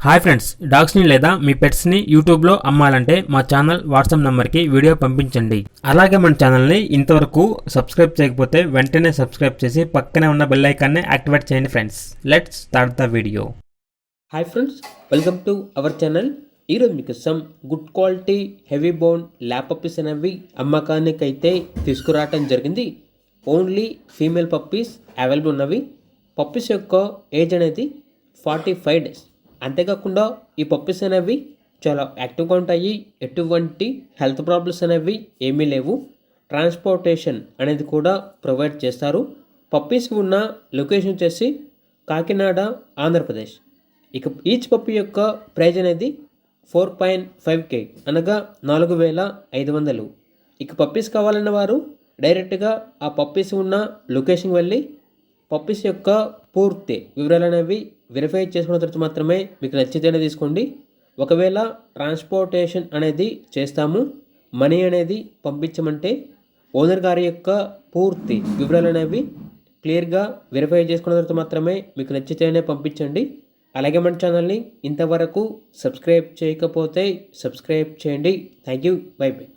Hi friends, డాగ్స్ని లేదా మీ పెట్స్ని యూట్యూబ్లో అమ్మాలంటే మా ఛానల్ వాట్సాప్ నెంబర్కి వీడియో పంపించండి. అలాగే మన ఛానల్ని ఇంతవరకు సబ్స్క్రైబ్ చేయకపోతే వెంటనే సబ్స్క్రైబ్ చేసి పక్కనే ఉన్న బెల్ ఐకాన్ని యాక్టివేట్ చేయండి friends. Let's start the video. Hi friends, welcome to our channel. ఈరోజు మీకు some good quality heavy bone lap puppies అనేవి అమ్మకానికి అయితే తీసుకురావటం జరిగింది. ఓన్లీ ఫీమేల్ పప్పీస్ అవైలబుల్ ఉన్నవి. పప్పీస్ యొక్క ఏజ్ అనేది 45 days. అంతేకాకుండా ఈ పప్పీస్ అనేవి చాలా యాక్టివ్గా ఉంటాయి. ఎటువంటి హెల్త్ ప్రాబ్లమ్స్ అనేవి ఏమీ లేవు. ట్రాన్స్పోర్టేషన్ అనేది కూడా ప్రొవైడ్ చేస్తారు. పప్పీస్ ఉన్న లొకేషన్ వచ్చేసి కాకినాడ, ఆంధ్రప్రదేశ్. ఇక ఈచ్ పప్పీ యొక్క ప్రైజ్ అనేది 4.5K అనగా 4,500. ఇక పప్పీస్ కావాలన్న వారు డైరెక్ట్గా ఆ పప్పీస్ ఉన్న లొకేషన్కి వెళ్ళి పప్పీస్ యొక్క పూర్తి వివరాలు అనేవి వెరిఫై చేసుకున్న తర్వాత మాత్రమే మీకు నచ్చితేనే తీసుకోండి. ఒకవేళ ట్రాన్స్పోర్టేషన్ అనేది చేస్తాము, మనీ అనేది పంపించమంటే ఓనర్ గారి యొక్క పూర్తి వివరాలు అనేవి క్లియర్గా వెరిఫై చేసుకున్న తర్వాత మాత్రమే మీకు నచ్చితేనే పంపించండి. అలాగే మన ఛానల్ని ఇంతవరకు సబ్స్క్రైబ్ చేయకపోతే సబ్స్క్రైబ్ చేయండి. Thank you. By by.